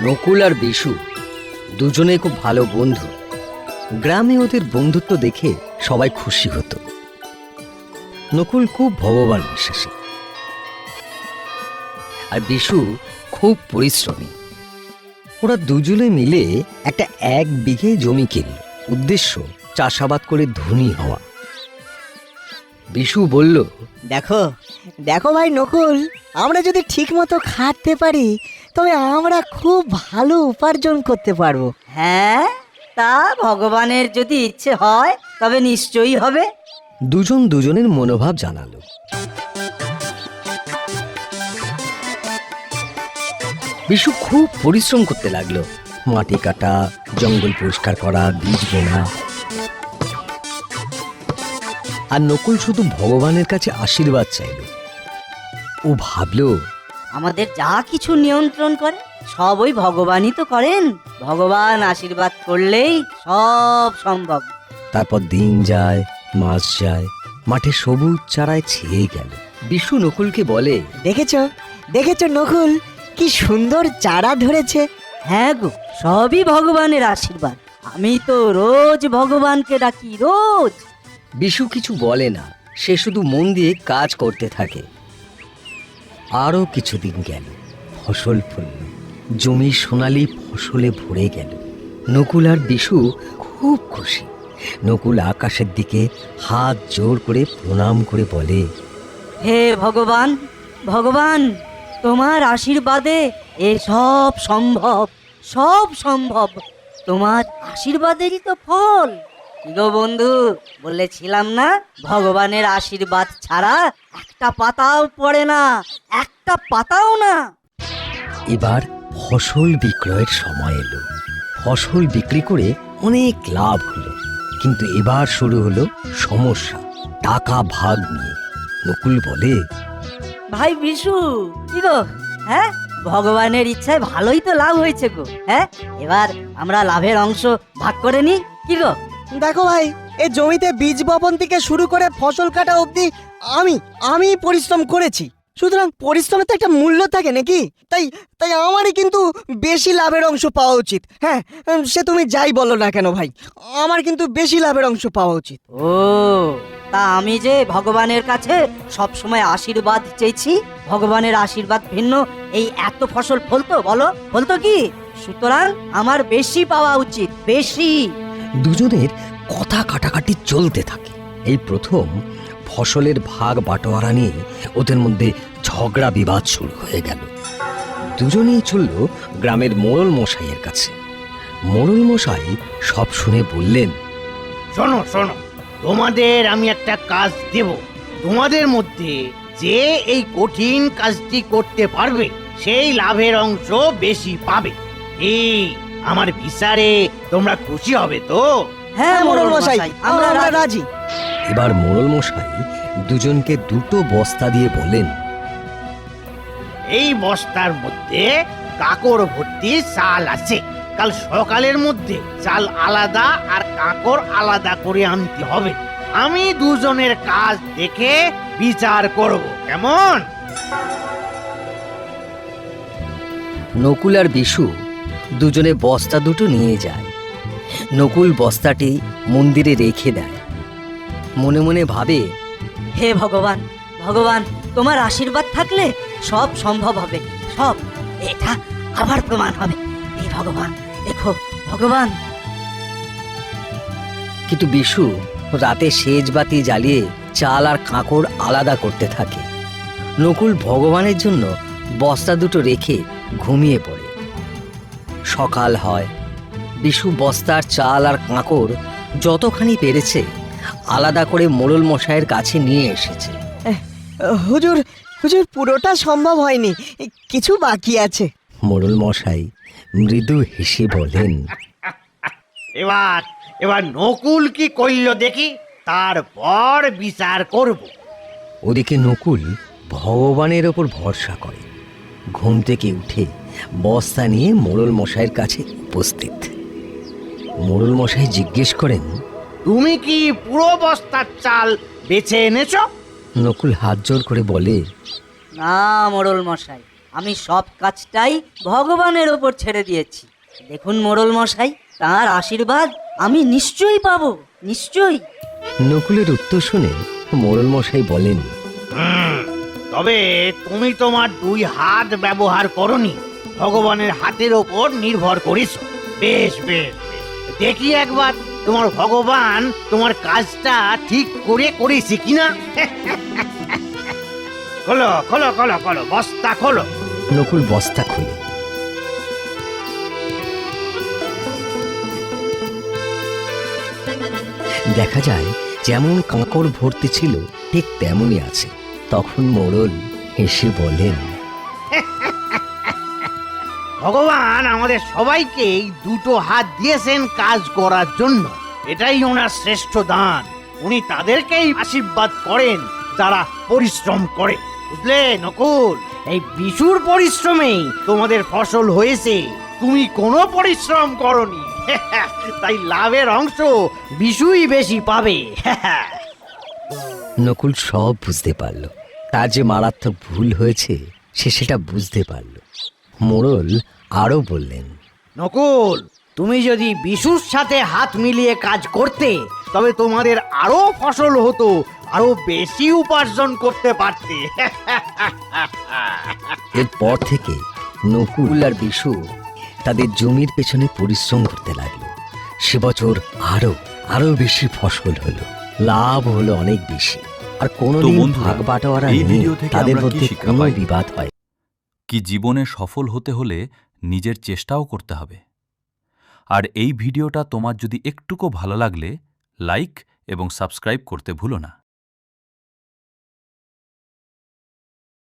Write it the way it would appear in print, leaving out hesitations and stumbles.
নকুল আর বিশু দুজনে খুব ভালো বন্ধু। গ্রামে ওদের বন্ধুত্ব দেখে সবাই খুশি হতো। নকুল খুব ভগবান বিশ্বাসী আর বিশু খুব পরিশ্রমী। ওরা দুজনে মিলে একটা 1 বিঘে জমি কিনল, উদ্দেশ্য চাষাবাদ করে ধনী হওয়া। বিশু বলল, দেখো দেখো ভাই নকুল, আমরা যদি ঠিক মতো খাটতে পারি তবে আমরা খুব ভালো উপার্জন করতে পারবো। হ্যাঁ, তা ভগবানের যদি ইচ্ছে হয় তবে নিশ্চয়ই হবে। দুজন দুজনের মনোভাব জানালো। বিশু খুব পরিশ্রম করতে লাগলো, মাটি কাটা, জঙ্গল পরিষ্কার করা, বীজ বোনা। আর নকুল শুধু ভগবানের কাছে আশীর্বাদ চাইল। ও ভাবলো, আমাদের যা কিছু নিয়ন্ত্রণ করে সব ওই ভগবানই তো করেন। ভগবান আশীর্বাদ করলেই সব সম্ভব। তারপর দিন যায়, মাস যায়, মাঠে সবুজ চারায় ছেয়ে গেল। বিশু নকুলকে বলে, দেখেছো দেখেছো নকুল, কি সুন্দর চারা ধরেছে। হ্যাঁ গো, সবই ভগবানের আশীর্বাদ। আমি তো রোজ ভগবানকে ডাকি, রোজ। বিশু কিছু বলে না, সে শুধু মন দিয়ে কাজ করতে থাকে। আরো কিছুদিন গেল, ফসল ফলল, জমি সোনালি ফসলে ভরে গেল। নকুল আর বিশু খুব খুশি। নকুল আকাশের দিকে হাত জোর করে প্রণাম করে বলে, হে ভগবান, ভগবান তোমার আশীর্বাদে এ সব সম্ভব, সব সম্ভব। তোমার আশীর্বাদেরই তো ফল। গো বন্ধু, বলেছিলাম না ভগবানের আশীর্বাদ ছাড়া একটা পাতাও পড়ে না, একটা পাতাও না। এবার ফসল বিক্রয়ের সময় এলো। ফসল বিক্রি করে অনেক লাভ হলো, কিন্তু এবার শুরু হলো সমস্যা, টাকা ভাগ নিয়ে। নকুল বলে, ভাই বিশু, কি গো, হ্যাঁ ভগবানের ইচ্ছায় ভালোই তো লাভ হয়েছে গো। হ্যাঁ, এবার আমরা লাভের অংশ ভাগ করে নিই, কি গো? দেখো ভাই, এই জমিতে বীজ বপন থেকে শুরু করে ফসল কাটা অবধি আমি পরিশ্রম করেছি। সুতরাং পরিশ্রমের তো একটা মূল্য থাকে নাকি? তাই তাই আমারই কিন্তু বেশি লাভের অংশ পাওয়া উচিত। হ্যাঁ, সে তুমি যাই বলো না কেন ভাই, আমার কিন্তু বেশি লাভের অংশ পাওয়া উচিত। ও, তা আমি যে ভগবানের কাছে সব সময় আশীর্বাদ চেয়েছি, ভগবানের আশীর্বাদ ভিন্ন এই এত ফসল ফলতো, বলো ফলতো কি? সুতরাং আমার বেশি পাওয়া উচিত, বেশি। দুজনের কথা কাটাকাটি চলতে থাকে। এই প্রথম ফসলের ভাগ বাটোয়ারা নিয়ে ওদের মধ্যে ঝগড়া বিবাদ শুরু হয়ে গেল। দুজনেই চলল গ্রামের মোড়ল মশাইয়ের কাছে। মোড়ল মশাই সব শুনে বললেন, শোনো শোনো, তোমাদের আমি একটা কাজ দেব। তোমাদের মধ্যে যে এই কঠিন কাজটি করতে পারবে সেই লাভের অংশ বেশি পাবে। এই আমার বিচারে তোমরা খুশি হবে তো? হ্যাঁ মোড়ল মশাই, আমরা রাজি। এবার মোড়ল মশাই দুজনকে 2টো বস্তা দিয়ে বলেন, এই বস্তার মধ্যে কাকড় ভর্তি চাল আছে। কাল সকালের মধ্যে চাল আলাদা আর কাকড় আলাদা করে আনতে হবে। আমি দুজনের কাজ দেখে বিচার করব, কেমন? নকুল আর বিশু দুজনে বস্তা 2টো নিয়ে যায়। নকুল বস্তাটি মন্দিরে রেখে দেয়। মনে মনে ভাবে, হে ভগবান, ভগবান তোমার আশীর্বাদ থাকলে সব সম্ভব হবে, সব। এটা আবার প্রমাণ হবে। এই ভগবান, দেখো ভগবান। কিন্তু বিশু রাতে সেজ বাতি জ্বালিয়ে চাল আর কাঁকড় আলাদা করতে থাকে। নকুল ভগবানের জন্য বস্তা 2টো রেখে ঘুমিয়ে পড়ে। সকাল হয়। বিশু বস্তার চাল আর কাঁকড় যতখানি পেরেছে আলাদা করে মোড়ল মশাইয়ের কাছে নিয়ে এসেছে। হুজুর হুজুর, পুরোটা সম্ভব হয়নি, কিছু বাকি আছে। মোড়ল মশাই মৃদু হেসে বলেন, এবার এবার নকুল কি কইল দেখি, তারপর বিচার করব। ওদিকে নকুল ভগবানের ওপর ভরসা করে। ঘুম থেকে উঠে বস্তা নিয়ে মোড়ল মশাইয়ের কাছে উপস্থিত। মোড়ল মশাই জিজ্ঞেস করেন, তুমি কি পুরো বস্তার চাল বেছে এনেছো? নকুল হাত জোর করে বলে, না মোড়ল মশাই, আমি সব কাজটাই ভগবানের ওপর ছেড়ে দিয়েছি। দেখুন মোড়ল মশাই, তার আশীর্বাদ আমি নিশ্চয়ই পাবো, নিশ্চয়ই। নকুলের উত্তর শুনে মোড়ল মশাই বলেন, তবে তুমি তোমার 2 হাত ব্যবহার করনি, ভগবানের হাতের ওপর নির্ভর করেছ। বেশ বেশ বেশ। দেখি একবার তোমার ভগবান তোমার কাজটা ঠিক করে করেছে কিনা। খোলো খোলো খোলো খোলো, বস্তা খোলো। নকুল বস্তা খুলে দেখা যায় যেমন কাঁকড় ভর্তি ছিল ঠিক তেমনই আছে। তখন মোড়ল হেসে বলেন, ভগবান আমাদের সবাইকে এই 2 হাত দিয়েছেন কাজ করার জন্য। এটাই ওনার শ্রেষ্ঠ দান। উনি তাদেরকেই আশীর্বাদ করেন যারা পরিশ্রম করে। বুঝলে নকুল, এই বিশুর পরিশ্রমেই তোমাদের ফসল হয়েছে। তুমি কোনো পরিশ্রম করনি, তাই লাভের অংশ বিশুই বেশি পাবে। নকুল সব বুঝতে পারল। তার যে মারাত্মক ভুল হয়েছে সে সেটা বুঝতে পারল। মোড়ল আরো বললেন, নকুল, তুমি যদি বিশুর সাথে হাত মিলিয়ে কাজ করতে তবে তোমাদের আরো ফসল হতো, আরো বেশি উপার্জন করতে পারতে। এরপর থেকে নকুল আর বিশু তাদের জমির পেছনে পরিশ্রম করতে লাগলো। সে বছর আরো আরো বেশি ফসল হলো, লাভ হলো অনেক বেশি। আর কোনোদিন বন্ধুরা, ভাগ বাটোয়ারা এই নেই, ভিডিও থেকে তাদের আমরা কি মধ্যে শিক্ষা কোনো পাই? বিবাদ হয়। কি জীবনে সফল হতে হলে নিজের চেষ্টাও করতে হবে। আর এই ভিডিওটা তোমার যদি একটুকু ভালো লাগলে লাইক এবং সাবস্ক্রাইব করতে ভুলো না।